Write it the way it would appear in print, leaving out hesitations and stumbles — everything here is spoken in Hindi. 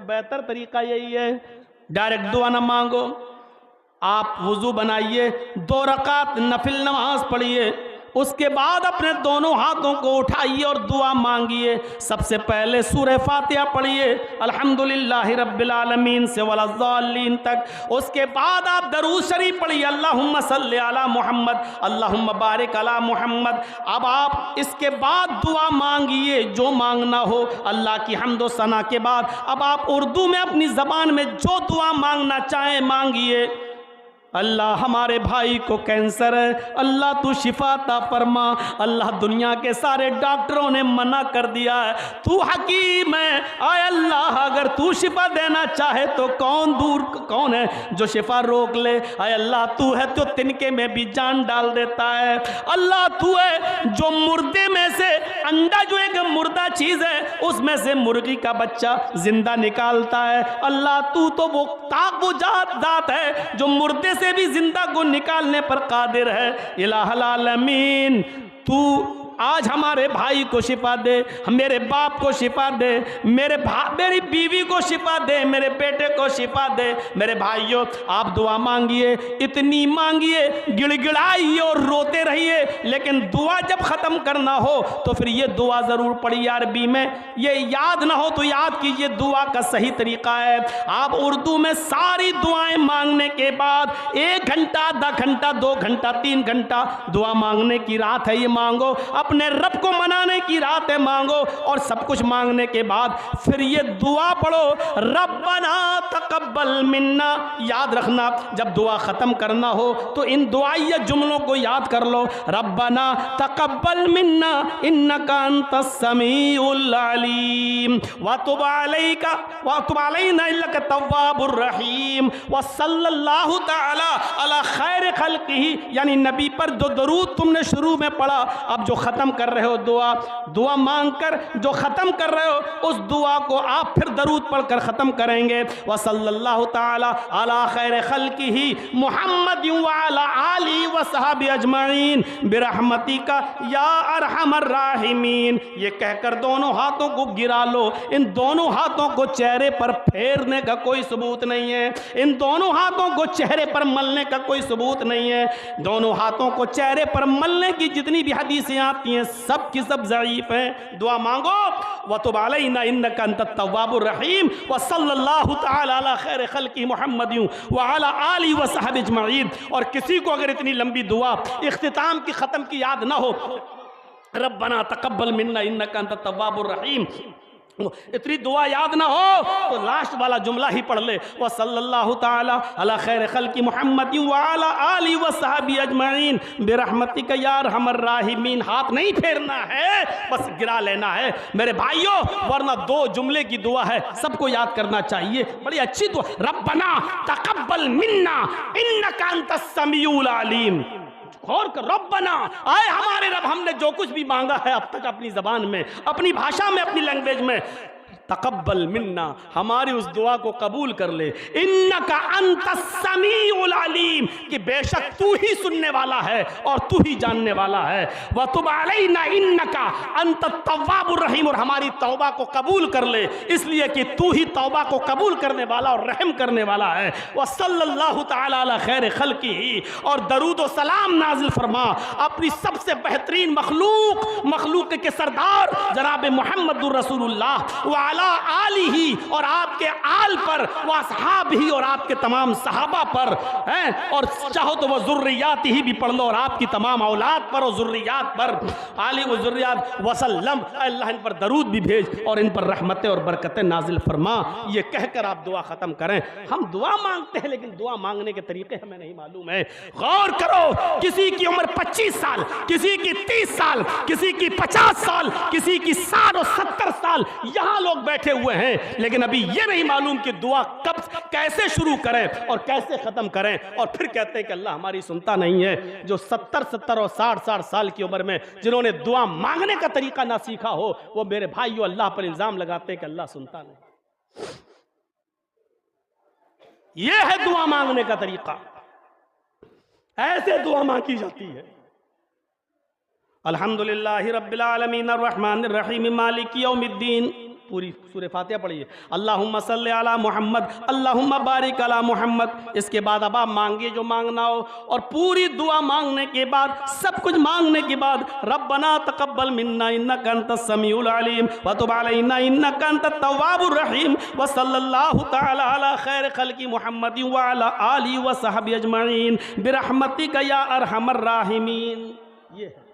बेहतर तरीका यही है, डायरेक्ट दुआ न मांगो। आप वुजू बनाइए, 2 रकात नफिल नमाज पढ़िए, उसके बाद अपने दोनों हाथों को उठाइए और दुआ मांगिए। सबसे पहले सूरह फातिहा पढ़िए, अल्हम्दुलिल्लाहि रब्बिल आलमीन से वलज़्ज़ालीन तक। उसके बाद आप दरूद शरीफ पढ़िए, अल्लाहुम्मा सल्लि अला मुहम्मद, अल्लाहुम्मा बारिक अला मुहम्मद। अब आप इसके बाद दुआ मांगिए जो मांगना हो अल्लाह की हम्द व सना के बाद। अब आप उर्दू में अपनी ज़बान में जो दुआ मांगना चाहें मांगिए। अल्लाह हमारे भाई को कैंसर है, अल्लाह तू शिफा अता फरमा। अल्लाह दुनिया के सारे डॉक्टरों ने मना कर दिया है, तू हकीम है। आय अल्लाह अगर तू शिफा देना चाहे तो कौन है जो शिफा रोक ले। आय अल्लाह तू है तो तिनके में भी जान डाल देता है। अल्लाह तू है जो मुर्दे में से अंडा, जो एक मुर्दा चीज़ है उसमें से मुर्गी का बच्चा जिंदा निकालता है। अल्लाह तू तो वो ज़ात है जो मुर्दे से भी जिंदा को निकालने पर कादिर है। इलाहुल आलमीन तू आज हमारे भाई को शिफा दे, मेरे बाप को शिफा दे, मेरी बीवी को शिफा दे, मेरे बेटे को शिफा दे। मेरे भाइयों आप दुआ मांगिए, इतनी मांगिए, गिड़गिड़ाइए और रोते रहिए, लेकिन दुआ जब ख़त्म करना हो तो फिर ये दुआ ज़रूर पढ़िए अरबी में। ये याद ना हो तो याद कीजिए, दुआ का सही तरीका है। आप उर्दू में सारी दुआएं मांगने के बाद 1 घंटा, आधा घंटा, 2 घंटा, 3 घंटा दुआ मांगने की रात है, ये मांगो। अपने रब को मनाने की रात है, मांगो। और सब कुछ मांगने के बाद फिर ये दुआ पढ़ो, रब्बना तकब्बल मिन्ना। याद रखना जब दुआ ख़त्म करना हो तो इन दुआइया जुमलों को याद कर लो, रब्बना तकब्बल मिन्ना इन्नका अंतस समीउल अलीम व तुब अलैना इन्नका तव्वाबुर रहीम व सल्लल्लाहु तआला अला खैर खल्क़िही। यानी नबी पर जो दरूद तुमने शुरू में पढ़ा, अब जो ख़त्म कर रहे हो दुआ मांग कर जो ख़त्म कर रहे हो उस दुआ को आप फिर दरूद पढ़कर ख़त्म करेंगे। व सल्लल्लाहु तआला अला खैर खल्क़िही मुहम्मद व अला आलिहि व सहाबी अजमईन बिरहमतिका या अरहमर राहिमीन। ये कहकर दोनों हाथों को गिरा लो। इन दोनों हाथों को चेहरे पर फेरने का कोई सबूत नहीं है, इन दोनों हाथों को चेहरे पर मलने का कोई सबूत नहीं है। दोनों हाथों को चेहरे पर मलने की जितनी भी हदीसें आती हैं सब की सब ज़ईफ़ हैं। दुआ मांगो, व तुब अलैना इन्नका अंतत तव्वाबुर रहीम व सल्लल्लाहु तआला अला खैर खल्क़ि मुहम्मद व अला आलिहि व सहबी अजमईन। और किसी को अगर इतनी लंबी दुआ इख्तिताम की ख़त्म की याद ना हो, रब्बना तकब्बल मिन्ना इन्नका अंतत तव्वाबुर रहीम, इतनी दुआ याद ना हो तो लास्ट वाला जुमला ही पढ़ ले, व सल्लल्लाहु तआला अला खैर खल्क़ि मुहम्मद व अला आलिहि व सहबी अजमईन बिरहमतिका या अरहमर राहिमीन। हाथ नहीं फेरना है, बस गिरा लेना है मेरे भाइयों, वरना 2 जुमले की दुआ है, सबको याद करना चाहिए। बड़ी अच्छी दुआ, रब्बना तकब्बल मिन्ना इन्नका अंतस समीउल अलीम। और रब्बना, आए हमारे रब, हमने जो कुछ भी मांगा है अब तक अपनी ज़बान में, अपनी भाषा में, अपनी लैंग्वेज में, तकब्बल मिन्ना, हमारी उस दुआ को कबूल कर ले। इन्नका अंतस समीउल अलीम, कि बेशक तू ही सुनने वाला है और तू ही जानने वाला है। व तुब अलैना इन्नका अंतत तव्वाबुर रहीम, और हमारी तौबा को कबूल कर ले, इसलिए कि तू ही तौबा को कबूल करने वाला और रहम करने वाला है। व सल्लल्लाहु तआला अला खैर खल्क़िही, और दरूद व सलाम नाजिल फरमा अपनी सबसे बेहतरीन मखलूक के सरदार जनाब मुहम्मदुर रसूलुल्लाह व अला आलिही, और आपके आल पर, व असहाबिही, और आपके तमाम सहाबा पर हैं, और चाहो तो वह ज़ुर्रियात ही भी पढ़ लो, और आपकी तमाम औलाद पर और ज़ुर्रियात पर, आली व ज़ुर्रियात वसल्लम। अल्लाह इन पर दरूद भी भेज और इन पर रहमतें और बरकतें नाजिल फरमा। ये कहकर आप दुआ ख़त्म करें। हम दुआ मांगते हैं लेकिन दुआ मांगने के तरीके हमें नहीं मालूम है। गौर करो, किसी की उम्र 25 साल, किसी की 30 साल, किसी की 50 साल, किसी की 60 और 70 साल, यहाँ लोग बैठे हुए हैं, लेकिन अभी ये नहीं मालूम कि दुआ कब कैसे शुरू करें और कैसे खत्म करें। और फिर कहते हैं कि अल्लाह हमारी सुनता नहीं है। जो 70 और 60 साल की उम्र में जिन्होंने दुआ मांगने का तरीका ना सीखा हो, वो मेरे भाइयों अल्लाह पर इल्जाम लगाते हैं कि अल्लाह सुनता नहीं। ये है दुआ मांगने का तरीका, ऐसे दुआ मांगी जाती है। अल्हम्दुलिल्लाहि रब्बिल आलमीन अर्रहमानिर रहीम मालिकी यौमिद्दीन पूरी सूरह फातिहा पढ़िए, अल्लाहुम्मा सल्ली अला मुहम्मद अल्लाहुम्मा बारिक अला मुहम्मद। इसके बाद अब आप मांगिए जो मांगना हो, और पूरी दुआ मांगने के बाद, सब कुछ मांगने के बाद, रब्बना तक़ब्बल मिन्ना इन्नका अंतस समीउल अलीम व तुब अलैना इन्नका अंतत तव्वाबुर रहीम व सल्लल्लाहु तआला अला खैर खल्क़ि मुहम्मदिन व अला आलिहि व सहबी अजमईन बिरहमतिका या अरहमर राहिमीन। ये है।